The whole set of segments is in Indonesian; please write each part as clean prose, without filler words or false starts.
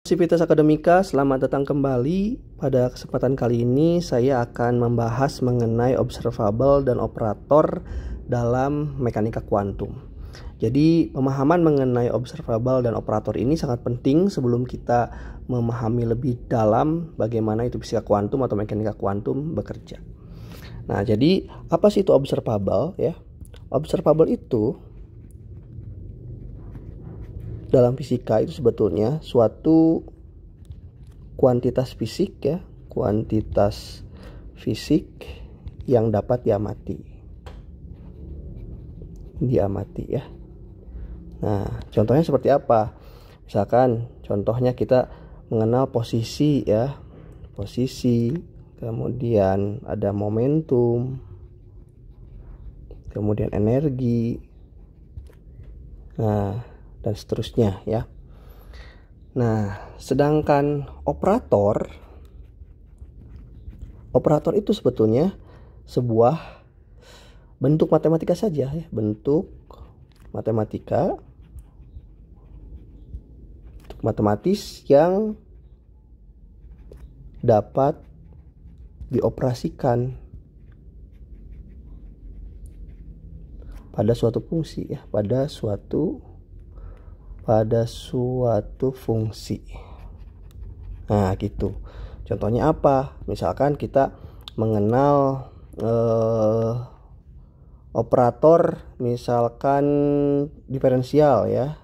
Civitas Akademika, selamat datang kembali. Pada kesempatan kali ini saya akan membahas mengenai observable dan operator dalam mekanika kuantum. Jadi pemahaman mengenai observable dan operator ini sangat penting sebelum kita memahami lebih dalam bagaimana itu fisika kuantum atau mekanika kuantum bekerja. Nah, jadi apa sih itu observable ya? Observable itu dalam fisika itu sebetulnya suatu kuantitas fisik ya, kuantitas fisik yang dapat diamati ya. Nah, contohnya seperti apa? Misalkan contohnya kita mengenal posisi ya, posisi, kemudian ada momentum, kemudian energi, nah dan seterusnya ya. Nah, sedangkan operator itu sebetulnya sebuah bentuk matematika saja ya, bentuk matematika, bentuk matematis yang dapat dioperasikan pada suatu fungsi ya, pada suatu fungsi. Nah, gitu. Contohnya apa? Misalkan kita mengenal operator misalkan diferensial ya.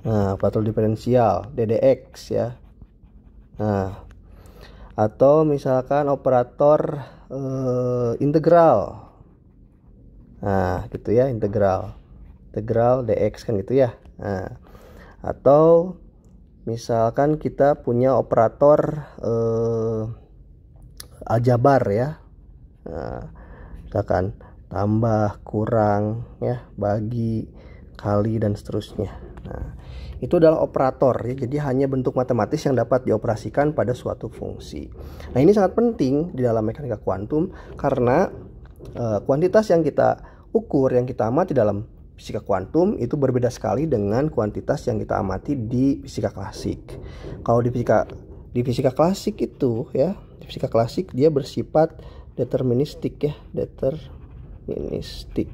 Nah, operator diferensial DDX ya. Nah, atau misalkan operator integral. Nah, gitu ya, integral dx kan gitu ya. Nah, atau misalkan kita punya operator aljabar ya. Nah, misalkan tambah, kurang ya, bagi, kali dan seterusnya. Nah, itu adalah operator ya. Jadi hanya bentuk matematis yang dapat dioperasikan pada suatu fungsi. Nah, ini sangat penting di dalam mekanika kuantum karena kuantitas yang kita ukur, yang kita amati dalam fisika kuantum itu berbeda sekali dengan kuantitas yang kita amati di fisika klasik. Kalau di fisika klasik itu ya, di fisika klasik dia bersifat deterministik ya, deterministik.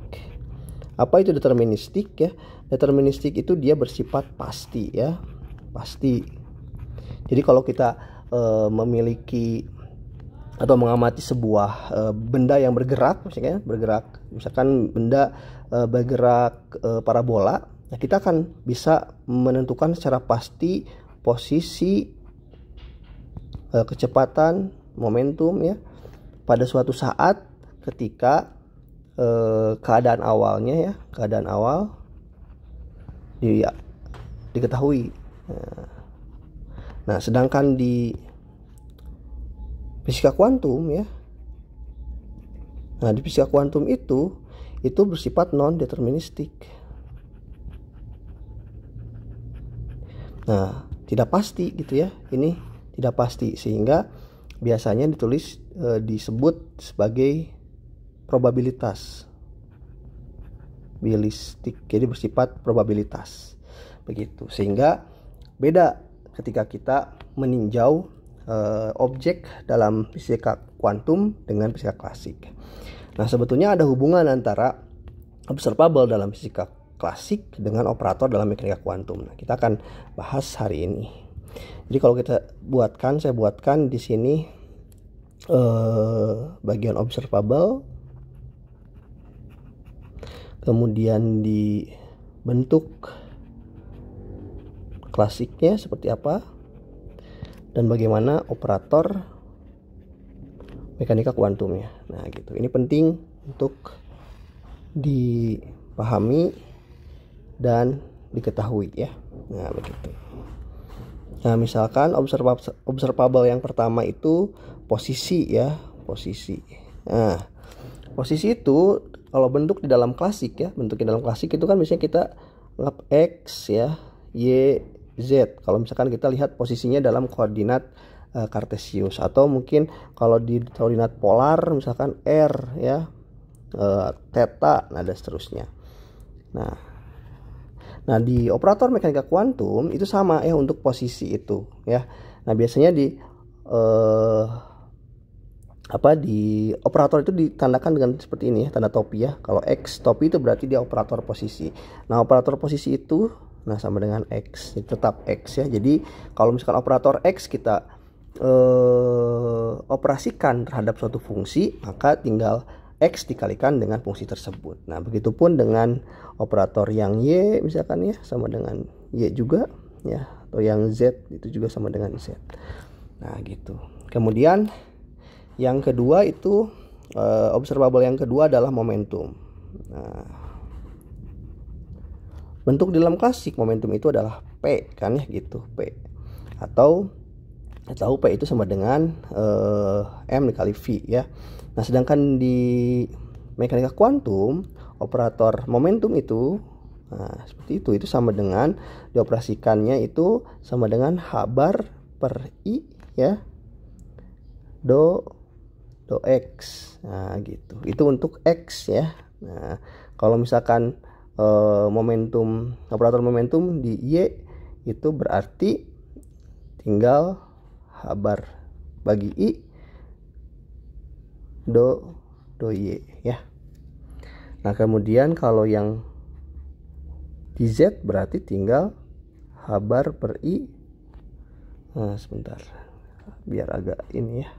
Apa itu deterministik ya? Deterministik itu dia bersifat pasti ya, pasti. Jadi kalau kita memiliki atau mengamati sebuah benda yang bergerak, misalkan benda bergerak parabola, nah kita akan bisa menentukan secara pasti posisi, kecepatan, momentum ya pada suatu saat ketika keadaan awalnya ya, keadaan awal diketahui. Nah, sedangkan di fisika kuantum ya, nah di fisika kuantum itu bersifat non deterministik. Nah, tidak pasti gitu ya. Ini tidak pasti sehingga biasanya disebut sebagai probabilitas. Bilistik. Jadi bersifat probabilitas. Begitu. Sehingga beda ketika kita meninjau objek dalam fisika kuantum dengan fisika klasik. Nah, sebetulnya ada hubungan antara observable dalam fisika klasik dengan operator dalam mekanika kuantum. Nah, kita akan bahas hari ini. Jadi kalau saya buatkan di sini bagian observable, kemudian di bentuk klasiknya seperti apa, dan bagaimana operator mekanika kuantumnya. Nah, gitu. Ini penting untuk dipahami dan diketahui ya. Nah, begitu. Nah, misalkan observable yang pertama itu posisi ya, posisi. Nah, posisi itu kalau bentuk di dalam klasik ya, bentuknya dalam klasik itu kan biasanya kita lap X ya, Y, Z. Kalau misalkan kita lihat posisinya dalam koordinat kartesius, atau mungkin kalau di koordinat polar misalkan R ya, theta, nah dan seterusnya. Nah, Nah, di operator mekanika kuantum itu sama ya untuk posisi itu ya. Nah, biasanya di di operator itu ditandakan dengan seperti ini ya, tanda topi ya. Kalau X topi itu berarti dia operator posisi. Nah, operator posisi itu sama dengan X, tetap X ya. Jadi kalau misalkan operator X kita operasikan terhadap suatu fungsi, maka tinggal X dikalikan dengan fungsi tersebut. Nah, begitupun dengan operator yang Y misalkan ya, sama dengan Y juga ya, atau yang Z itu juga sama dengan Z. Nah, gitu. Kemudian yang kedua itu observable yang kedua adalah momentum. Nah, bentuk di dalam klasik momentum itu adalah P kan ya gitu, P. Atau P itu sama dengan M dikali V ya. Nah, sedangkan di mekanika kuantum operator momentum itu seperti itu sama dengan dioperasikannya itu sama dengan H bar per I ya, do X. Nah, gitu. Itu untuk X ya. Nah, kalau misalkan operator momentum di Y itu berarti tinggal H bar bagi I do Y ya. Nah, kemudian kalau yang di Z berarti tinggal H bar per I. Nah, sebentar. Biar agak ini ya.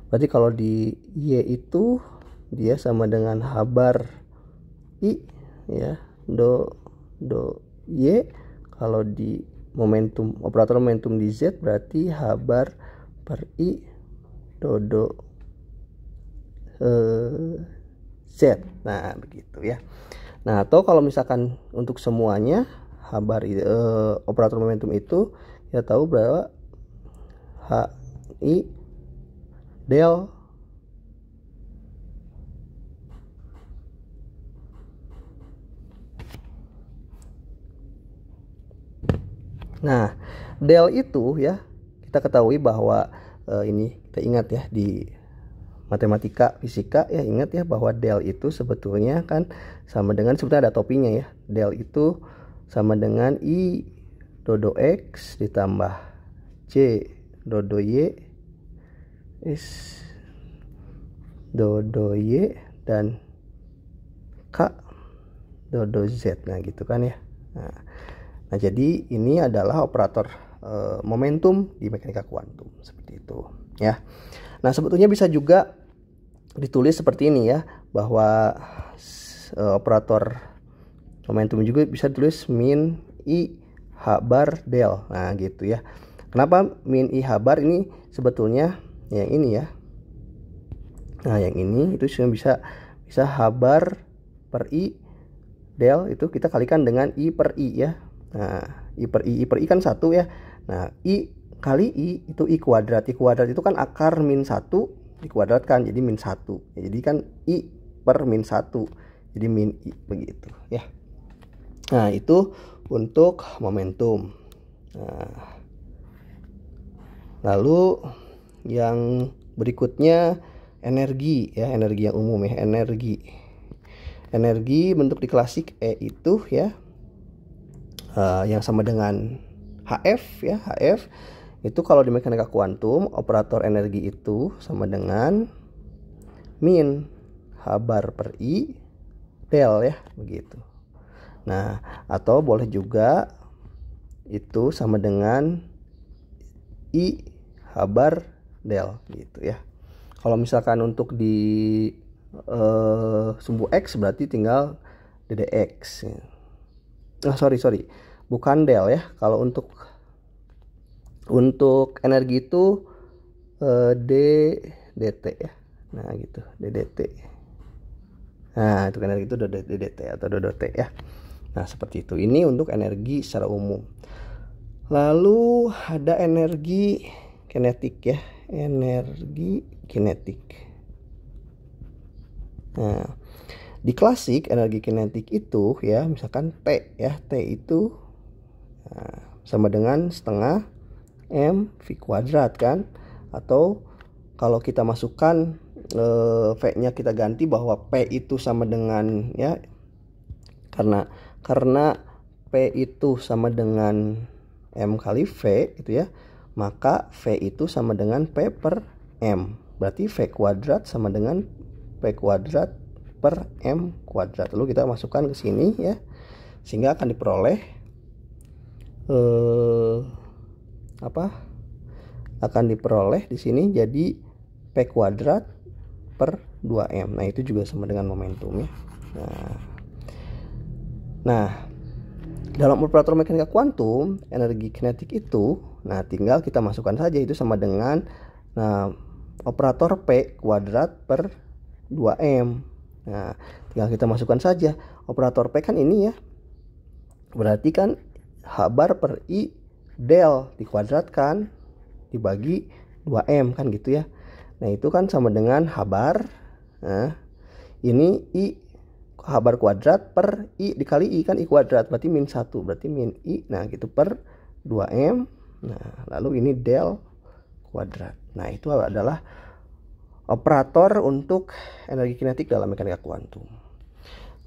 Berarti kalau di Y itu dia sama dengan H bar I ya, do Y. Kalau di operator momentum di Z berarti H bar per I do Z. Nah, begitu ya. Nah, atau kalau misalkan untuk semuanya operator momentum itu ya tahu bahwa H I del Nah, del itu ya kita ketahui bahwa ini kita ingat ya di matematika fisika ya, ingat ya bahwa del itu sebetulnya kan sama dengan, sebetulnya ada topinya ya. Del itu sama dengan I do X ditambah C do Y is do Y dan K do Z. Nah, gitu kan ya. Nah, jadi ini adalah operator momentum di mekanika kuantum seperti itu ya. Nah, sebetulnya bisa juga ditulis seperti ini ya, bahwa operator momentum juga bisa ditulis min I H bar del. Nah, gitu ya. Kenapa min I H bar ini? Sebetulnya yang ini ya. Nah, yang ini itu bisa H bar per I del itu kita kalikan dengan I per I ya. Nah, I per I kan 1 ya. Nah, I kali I itu I kuadrat. I kuadrat itu kan akar min 1 dikuadratkan jadi min 1. Ya, jadi kan I per min 1. Jadi min I begitu ya. Nah, itu untuk momentum. Nah, lalu yang berikutnya energi ya, energi yang umum ya, energi bentuk di klasik E itu ya, yang sama dengan HF ya. HF itu kalau di mekanika kuantum operator energi itu sama dengan min H bar per I del ya, begitu. Nah, atau boleh juga itu sama dengan I H bar del gitu ya. Kalau misalkan untuk di sumbu X berarti tinggal ddx. Sorry, bukan del ya. Kalau untuk energi itu dt ya. Nah, gitu, ddt. Nah, untuk energi itu ddt atau dot ya. Nah, seperti itu. Ini untuk energi secara umum. Lalu ada energi kinetik ya. Energi kinetik. Nah, di klasik energi kinetik itu ya, misalkan T ya. T itu sama dengan setengah M V kuadrat kan. Atau kalau kita masukkan V-nya kita ganti bahwa P itu sama dengan ya, karena P itu sama dengan M kali V gitu ya, maka V itu sama dengan P per M. Berarti V kuadrat sama dengan P kuadrat per M kuadrat. Lalu kita masukkan ke sini ya, sehingga akan diperoleh akan diperoleh di sini jadi P kuadrat per 2M. Nah, itu juga sama dengan momentum ya. Nah, dalam operator mekanika kuantum, energi kinetik itu, nah tinggal kita masukkan saja itu sama dengan operator P kuadrat per 2M. Nah, tinggal kita masukkan saja. Operator P kan ini ya. Berarti kan H bar per I del dikuadratkan dibagi 2M kan gitu ya. Nah, itu kan sama dengan H bar. Nah, ini I H bar kuadrat per I dikali I kan I kuadrat, berarti min 1, berarti min I. Nah, gitu per 2M. Nah, lalu ini del kuadrat. Nah, itu adalah operator untuk energi kinetik dalam mekanika kuantum.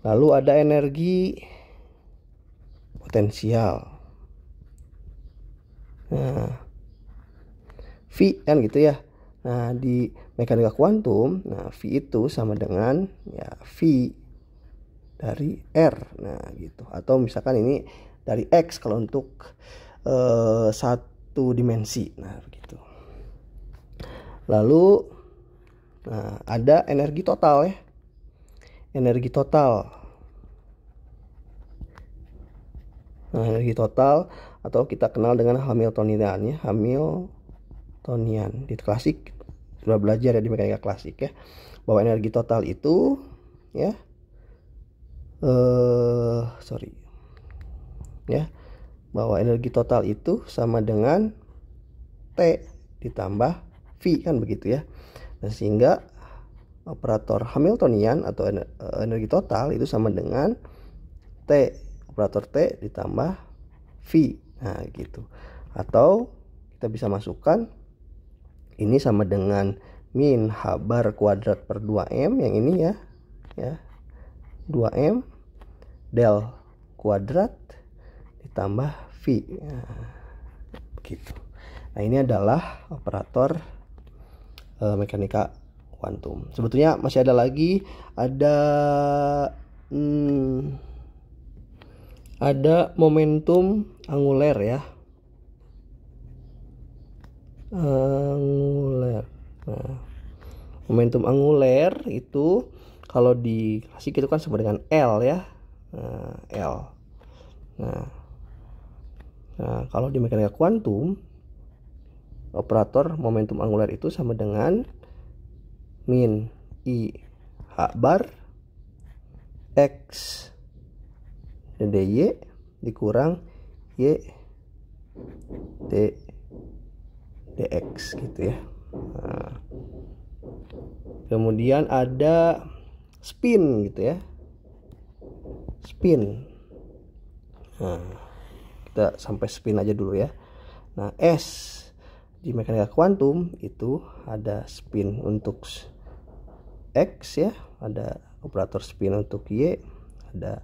Lalu ada energi potensial. Nah, V kan gitu ya. Nah, di mekanika kuantum, nah V itu sama dengan ya V dari R. Nah, gitu. Atau misalkan ini dari X kalau untuk satu dimensi. Nah, begitu. Lalu nah, ada energi total ya. Energi total. Nah, energi total atau kita kenal dengan Hamiltonian ya. Hamiltonian di klasik sudah belajar ya di mekanika klasik ya, bahwa energi total itu ya bahwa energi total itu sama dengan T ditambah V kan begitu ya. Nah, sehingga operator Hamiltonian atau energi total itu sama dengan T, operator T ditambah V. Nah, gitu. Atau kita bisa masukkan ini sama dengan min H bar kuadrat per 2M yang ini ya. 2M del kuadrat ditambah V. Nah, begitu. Nah, ini adalah operator mekanika kuantum. Sebetulnya masih ada lagi, ada momentum anguler ya. Nah, momentum anguler itu kalau di klasik itu kan sama dengan L ya. L. Nah, kalau di mekanika kuantum operator momentum anguler itu sama dengan min I H bar X dy dikurang Y dx gitu ya. Nah, kemudian ada spin gitu ya. Spin. Nah, kita sampai spin aja dulu ya. Nah, S di mekanika kuantum itu ada spin untuk X ya, ada operator spin untuk Y, ada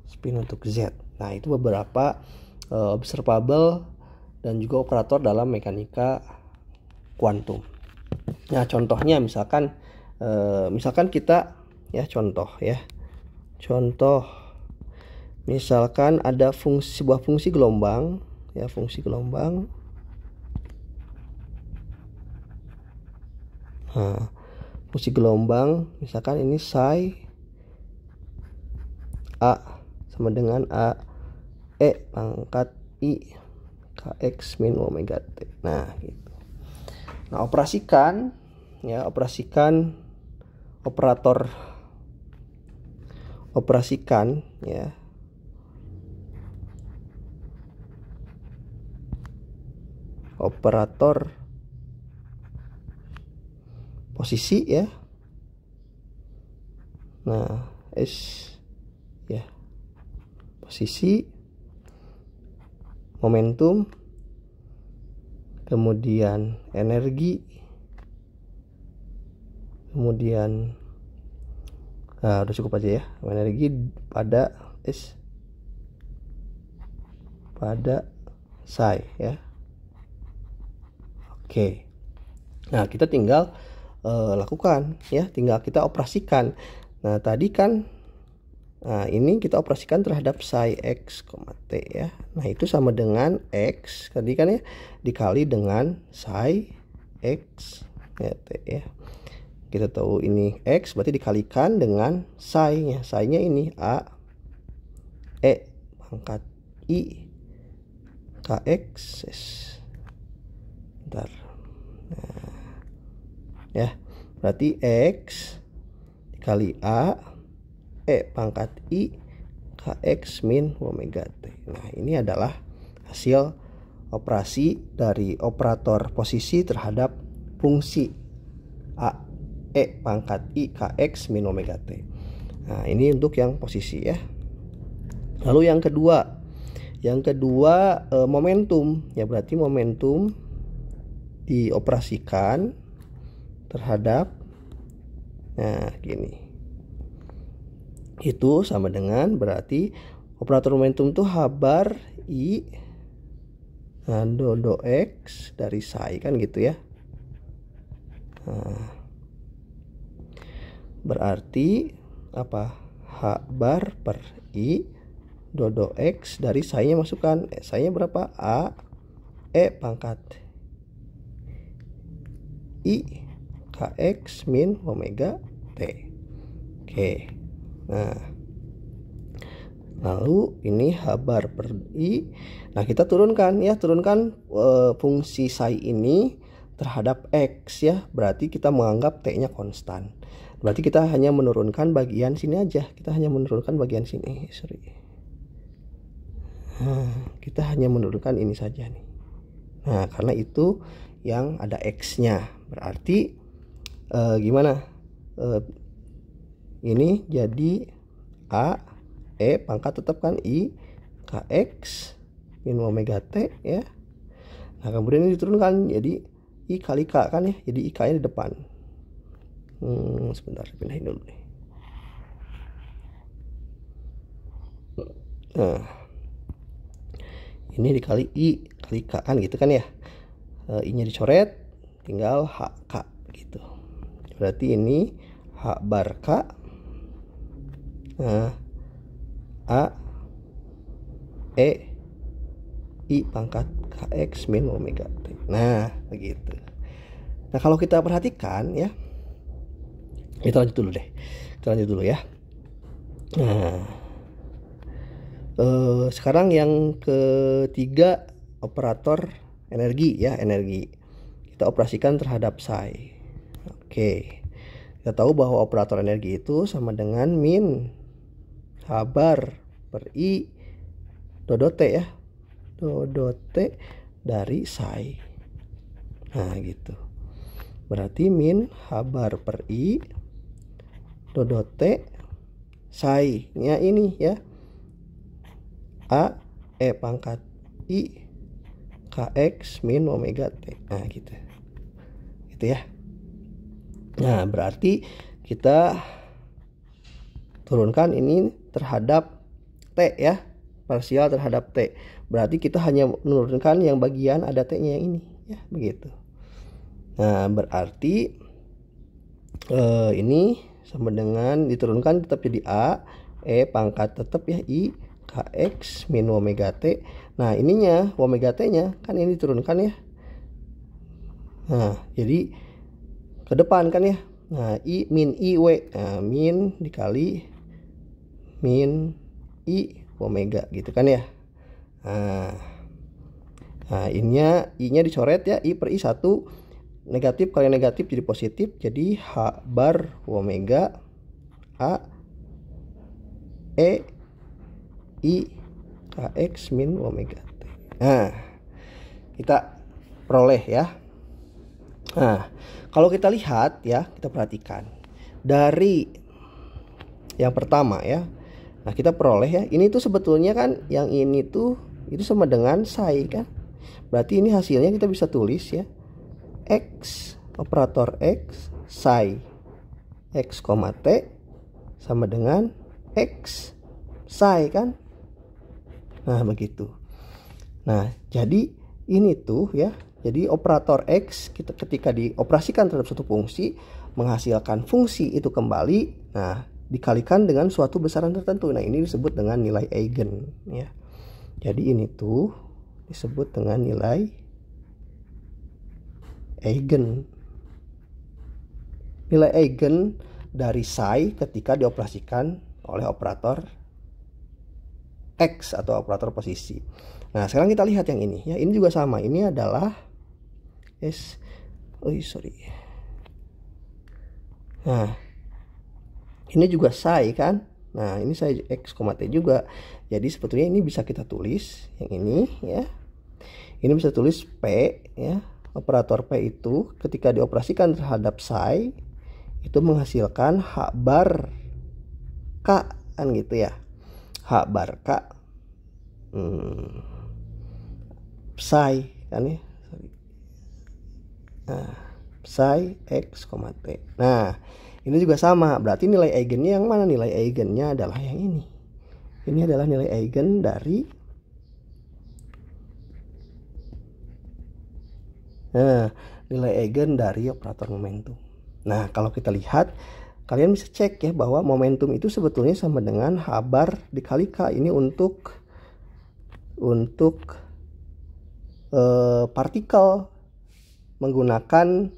spin untuk Z. Nah, itu beberapa observable dan juga operator dalam mekanika kuantum. Nah, contohnya misalkan kita ya, contoh misalkan ada sebuah fungsi gelombang ya, Nah, fungsi gelombang misalkan ini psi A sama dengan A E pangkat I kx min omega t. Nah, gitu. Nah, operasikan ya operator posisi ya. Nah, S ya, posisi, momentum kemudian energi, kemudian udah cukup aja ya, energi pada psi ya. Oke, nah kita tinggal lakukan ya, tinggal kita operasikan. Nah tadi kan, nah ini kita operasikan terhadap psi x, t ya. Nah itu sama dengan x tadi kan ya, dikali dengan psi x ya, t ya. Kita tahu ini x, berarti dikalikan dengan psi-nya. Psi-nya ini a e pangkat i kx. Bentar. Nah, ya, berarti x dikali a e pangkat i kx min omega t. Nah, ini adalah hasil operasi dari operator posisi terhadap fungsi a e pangkat i kx min omega t. Nah, ini untuk yang posisi ya. Lalu yang kedua momentum ya, berarti momentum dioperasikan terhadap, nah gini, itu sama dengan berarti operator momentum itu H bar I do X dari psi kan gitu ya. Nah, berarti apa? H bar per I do X dari psi-nya masukkan. Psi-nya berapa? A E pangkat I kx min omega t. Oke. Nah, lalu ini H bar per I. Nah, kita turunkan fungsi psi ini terhadap x ya. Berarti kita menganggap t-nya konstan. Berarti kita hanya menurunkan bagian sini aja. Kita hanya menurunkan bagian sini. Nah, kita hanya menurunkan ini saja nih. Nah, karena itu yang ada x-nya. Berarti gimana? Ini jadi a e pangkat tetap kan i kx min omega t ya. Nah kemudian ini diturunkan jadi i kali k kan ya, jadi i k-nya di depan. Sebentar, pindahin dulu nih. Nah ini dikali i kali k kan gitu kan ya. I-nya dicoret, tinggal hk gitu. Berarti ini h bar k, nah, a e i pangkat kx min omega t. Nah begitu. Nah kalau kita perhatikan ya, kita lanjut dulu ya. Nah sekarang yang ketiga, operator energi ya, energi kita operasikan terhadap psi. Oke, kita tahu bahwa operator energi itu sama dengan min H bar per I dodot T ya, dodot T dari psi. Nah gitu, berarti min H bar per I dodot T psi nya ini ya, A E pangkat I kx min omega t. Nah gitu ya. Nah berarti kita turunkan ini terhadap t ya, parsial terhadap t. Berarti kita hanya menurunkan yang bagian ada t-nya yang ini ya, begitu. Nah berarti ini sama dengan diturunkan tetap jadi a e pangkat tetap ya i kx min omega t. Nah ininya omega t nya kan ini diturunkan ya. Nah jadi ke depan kan ya. Nah i min i w, nah, min dikali min i omega gitu kan ya. Nah i-nya dicoret ya, i per i 1, negatif kali negatif jadi positif, jadi h bar omega a e i kx min omega t. Nah kita peroleh ya. Nah kalau kita lihat ya, kita perhatikan dari yang pertama ya. Nah kita peroleh ya, ini tuh sebetulnya kan yang ini tuh itu sama dengan psi kan. Berarti ini hasilnya kita bisa tulis ya. X, operator X, psi X, T sama dengan X psi kan. Nah, begitu. Nah, jadi ini tuh ya. Jadi operator X kita ketika dioperasikan terhadap suatu fungsi menghasilkan fungsi itu kembali. Nah, dikalikan dengan suatu besaran tertentu. Nah, ini disebut dengan nilai eigen ya. Jadi ini tuh disebut dengan nilai eigen. Nilai eigen dari psi ketika dioperasikan oleh operator X atau operator posisi. Nah, sekarang kita lihat yang ini ya. Ini juga sama. Ini adalah Nah, ini juga psi kan. Nah, ini psi X, T juga. Jadi sebetulnya ini bisa kita tulis yang ini ya. Ini bisa tulis P ya. Operator P itu ketika dioperasikan terhadap psi itu menghasilkan H bar K kan gitu ya. H bar K psi kan ya. Nah, psi X, T. Nah, ini juga sama. Berarti nilai eigennya yang mana? Nilai eigennya adalah yang ini. Ini adalah nilai eigen dari nilai eigen dari operator momentum. Nah, kalau kita lihat, kalian bisa cek ya bahwa momentum itu sebetulnya sama dengan H bar dikali K. Ini untuk partikel menggunakan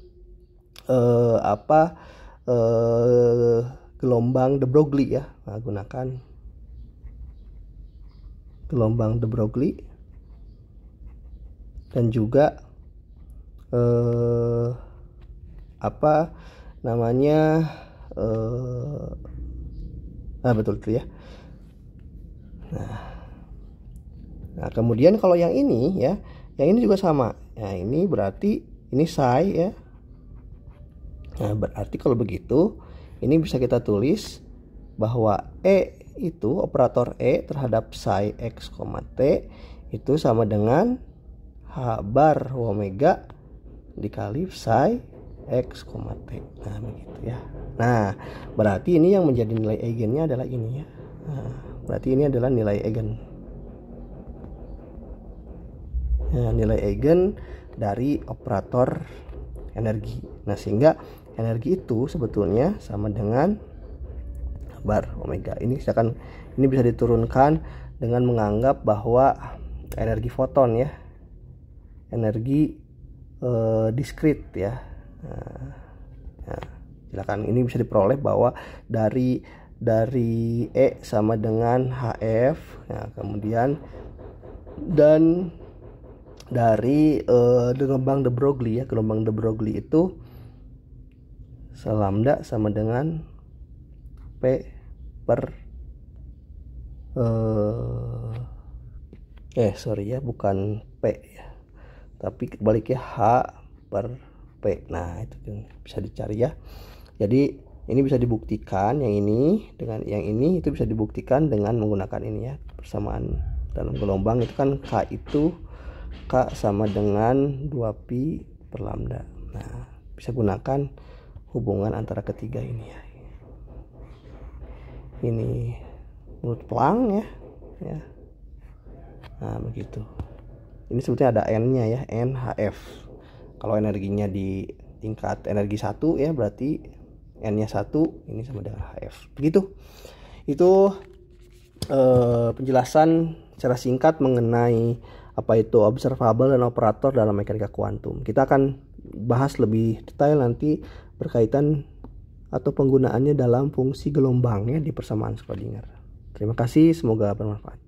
gelombang de Broglie ya. Menggunakan gelombang de Broglie dan juga betul itu ya. Nah, kemudian kalau yang ini ya, yang ini juga sama. Nah, ini berarti ini psi ya. Nah, berarti kalau begitu ini bisa kita tulis bahwa E itu operator E terhadap psi X, T itu sama dengan H bar omega dikali psi X, T. Nah, begitu ya. Nah, berarti ini yang menjadi nilai eigennya adalah ini ya. Nah, berarti ini adalah nilai eigen. Nah, nilai eigen dari operator energi. Nah, sehingga energi itu sebetulnya sama dengan bar omega. Ini bisa diturunkan dengan menganggap bahwa energi foton ya. Energi diskrit ya. Nah, silakan ini bisa diperoleh bahwa dari E sama dengan HF. Nah, kemudian dan dari gelombang de Broglie ya, gelombang de Broglie itu lambda sama dengan P per bukan P ya, tapi baliknya H per P. Nah, itu bisa dicari ya. Jadi ini bisa dibuktikan yang ini dengan yang ini itu bisa dibuktikan dengan menggunakan ini ya, persamaan dalam gelombang itu kan K itu K sama dengan 2pi per lambda. Nah, bisa gunakan hubungan antara ketiga ini ya. Ini menurut Planck ya. Nah, begitu. Ini sebetulnya ada N-nya ya, NHF. Kalau energinya di tingkat energi 1 ya, berarti N-nya 1, ini sama dengan HF. Begitu. Itu penjelasan secara singkat mengenai apa itu observable dan operator dalam mekanika kuantum. Kita akan bahas lebih detail nanti berkaitan atau penggunaannya dalam fungsi gelombangnya di persamaan Schrödinger. Terima kasih, semoga bermanfaat.